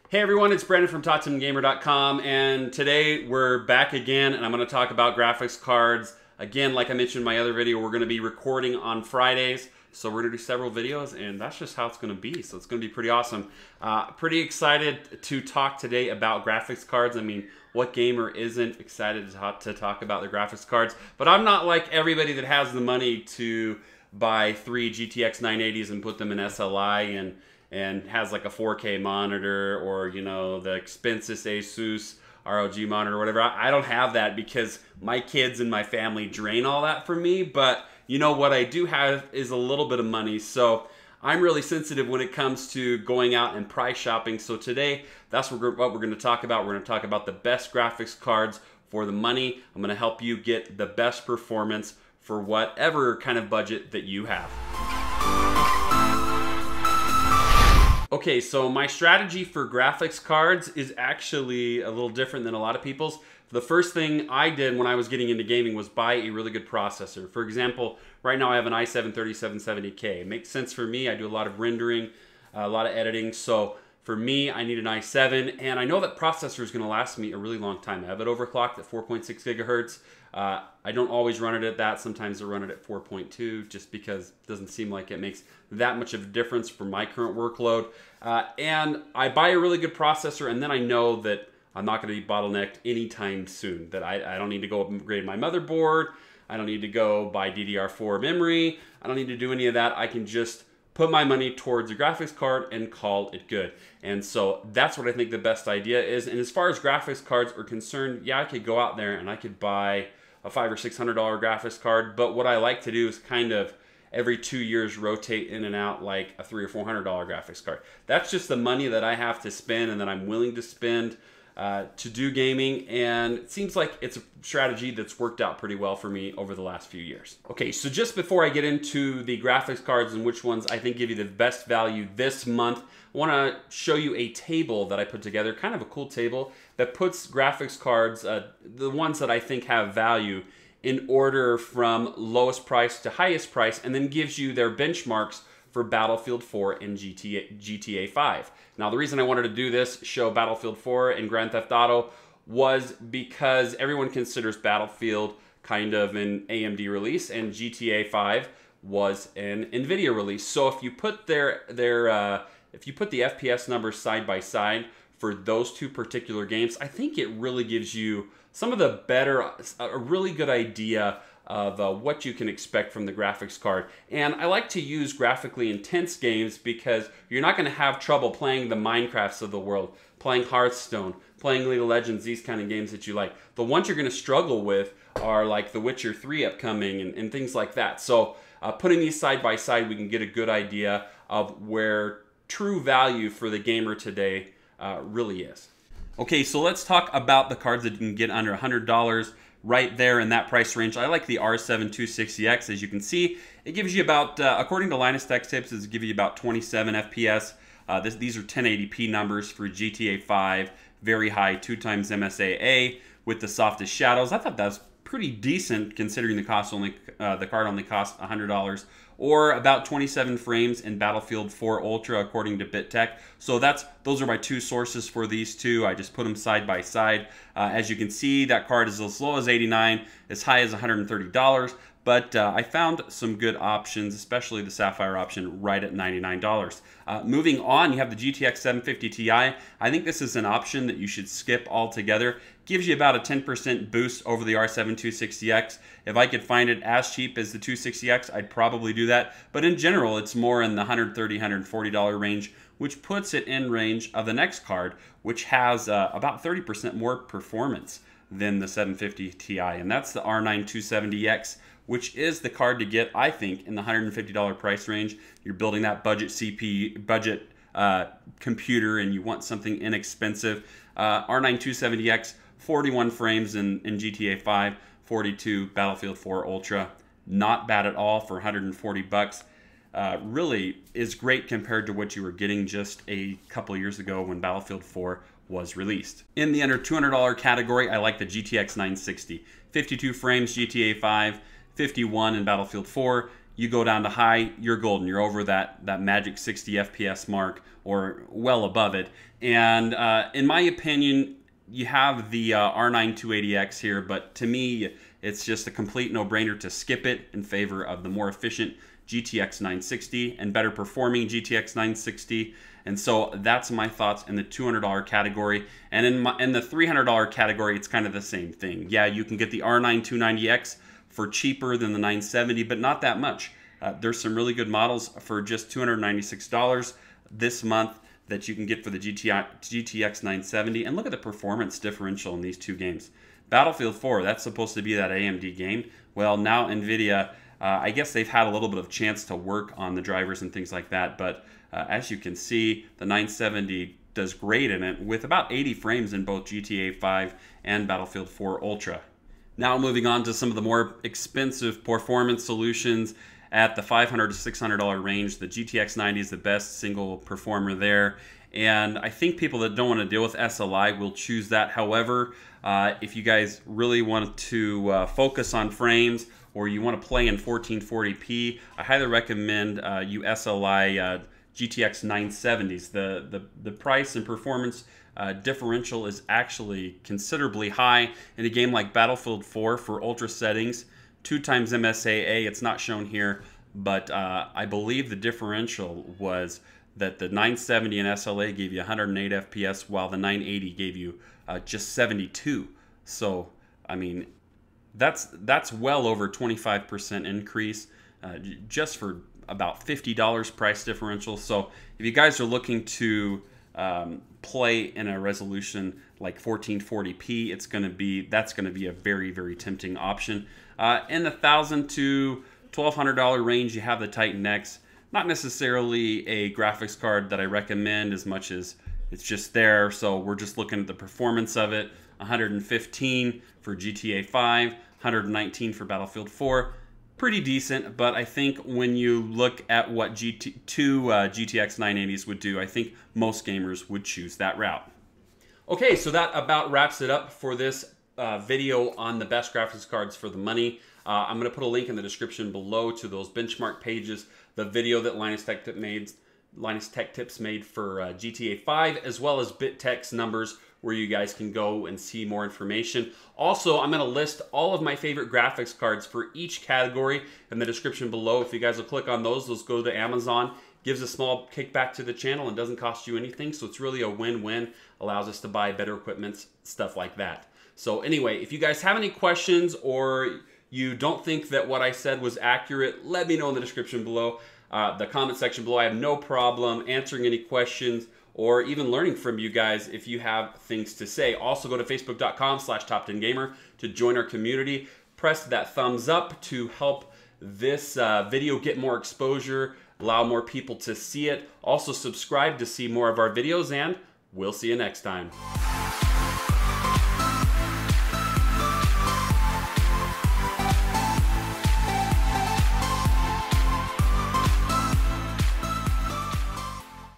Hey everyone, it's Brandon from TalkToMeGamer.com, and today we're back again, and I'm going to talk about graphics cards. Again, like I mentioned in my other video, we're going to be recording on Fridays, so we're going to do several videos, and that's just how it's going to be, so it's going to be pretty awesome. Pretty excited to talk today about graphics cards. I mean, what gamer isn't excited to talk about the graphics cards? But I'm not like everybody that has the money to buy 3 GTX 980s and put them in SLI and has like a 4K monitor, or you know, the expensive Asus ROG monitor or whatever. I don't have that because my kids and my family drain all that for me. But you know what I do have is a little bit of money, so I'm really sensitive when it comes to going out and price shopping. So today, that's what we're going to talk about. We're going to talk about the best graphics cards for the money. I'm going to help you get the best performance for whatever kind of budget that you have. Okay, so my strategy for graphics cards is actually a little different than a lot of people's. The first thing I did when I was getting into gaming was buy a really good processor. For example, right now I have an i7 3770K. It makes sense for me. I do a lot of rendering, a lot of editing. So for me, I need an i7, and I know that processor is going to last me a really long time. I have it overclocked at 4.6 gigahertz. I don't always run it at that. Sometimes I run it at 4.2 just because it doesn't seem like it makes that much of a difference for my current workload. And I buy a really good processor, and then I know that I'm not going to be bottlenecked anytime soon. That I don't need to go upgrade my motherboard. I don't need to go buy DDR4 memory. I don't need to do any of that. I can just put my money towards a graphics card and call it good. And so that's what I think the best idea is. And as far as graphics cards are concerned, yeah, I could go out there and I could buy a $500 or $600 graphics card. But what I like to do is kind of every 2 years rotate in and out like a $300 or $400 graphics card. That's just the money that I have to spend and that I'm willing to spend to do gaming, and it seems like it's a strategy that's worked out pretty well for me over the last few years. Okay, so just before I get into the graphics cards and which ones I think give you the best value this month, I want to show you a table that I put together, kind of a cool table that puts graphics cards, the ones that I think have value, in order from lowest price to highest price, and then gives you their benchmarks for Battlefield 4 and GTA 5. Now, the reason I wanted to do this, show Battlefield 4 and Grand Theft Auto, was because everyone considers Battlefield kind of an AMD release, and GTA 5 was an NVIDIA release. So if you put if you put the FPS numbers side by side for those two particular games, I think it really gives you some of the a really good idea of what you can expect from the graphics card. And I like to use graphically intense games because you're not going to have trouble playing the Minecrafts of the world, playing Hearthstone, playing League of Legends, these kind of games that you like. The ones you're going to struggle with are like The Witcher 3 upcoming and things like that. So putting these side by side, we can get a good idea of where true value for the gamer today really is. Okay, so let's talk about the cards that you can get under $100 right there in that price range. I like the R7 260X. As you can see, it gives you about, according to Linus Tech Tips, it gives you about 27 FPS. These are 1080p numbers for GTA 5, very high, 2x MSAA with the softest shadows. I thought that was pretty decent considering the card only cost $100, or about 27 frames in Battlefield 4 Ultra according to BitTech. So those are my two sources for these two. I just put them side by side. As you can see, that card is as low as 89, as high as $130. But I found some good options, especially the Sapphire option, right at $99. Moving on, you have the GTX 750 Ti. I think this is an option that you should skip altogether. Gives you about a 10% boost over the R7 260X. If I could find it as cheap as the 260X, I'd probably do that. But in general, it's more in the $130, $140 range, which puts it in range of the next card, which has about 30% more performance than the 750 Ti, and that's the R9 270X, which is the card to get, I think, in the $150 price range. You're building that budget computer and you want something inexpensive. R9 270X, 41 frames in GTA 5, 42 Battlefield 4 Ultra. Not bad at all for 140 bucks. Really is great compared to what you were getting just a couple years ago when Battlefield 4 was released. In the under $200 category, I like the GTX 960. 52 frames GTA 5, 51 in Battlefield 4, you go down to high, you're golden. You're over that magic 60 FPS mark or well above it. And in my opinion, you have the R9 280X here, but to me, it's just a complete no-brainer to skip it in favor of the more efficient GTX 960 and better performing GTX 960. And so that's my thoughts in the $200 category. And in the $300 category, it's kind of the same thing. Yeah, you can get the R9 290X for cheaper than the 970, but not that much. There's some really good models for just $296 this month that you can get for the GTX 970. And look at the performance differential in these two games. Battlefield 4, that's supposed to be that AMD game. Well, now NVIDIA, I guess they've had a little bit of chance to work on the drivers and things like that, but as you can see, the 970 does great in it with about 80 frames in both GTA 5 and Battlefield 4 Ultra. Now moving on to some of the more expensive performance solutions at the $500 to $600 range. The GTX 90 is the best single performer there. And I think people that don't want to deal with SLI will choose that. However, if you guys really want to focus on frames or you want to play in 1440p, I highly recommend you SLI GTX 970s. The price and performance differential is actually considerably high in a game like Battlefield 4 for ultra settings. 2 times MSAA, it's not shown here, but I believe the differential was that the 970 and SLA gave you 108 FPS while the 980 gave you just 72. So, I mean, that's well over 25% increase just for about $50 price differential. So if you guys are looking to play in a resolution like 1440p, that's going to be a very, very tempting option. In the $1,000 to $1,200 range, you have the Titan X. Not necessarily a graphics card that I recommend as much as it's just there. So we're just looking at the performance of it. 115 for GTA 5, 119 for Battlefield 4. Pretty decent, but I think when you look at what GTX 980s would do, I think most gamers would choose that route. Okay, so that about wraps it up for this video on the best graphics cards for the money. I'm going to put a link in the description below to those benchmark pages, the video that Linus Tech Tips made for GTA 5, as well as BitTech's numbers where you guys can go and see more information. Also, I'm going to list all of my favorite graphics cards for each category in the description below. If you guys will click on those go to Amazon. Gives a small kickback to the channel and doesn't cost you anything, so it's really a win-win. Allows us to buy better equipment, stuff like that. So anyway, if you guys have any questions or you don't think that what I said was accurate, let me know in the description below, the comment section below. I have no problem answering any questions or even learning from you guys if you have things to say. Also go to facebook.com/Top10Gamer to join our community. Press that thumbs up to help this video get more exposure, allow more people to see it. Also subscribe to see more of our videos, and we'll see you next time.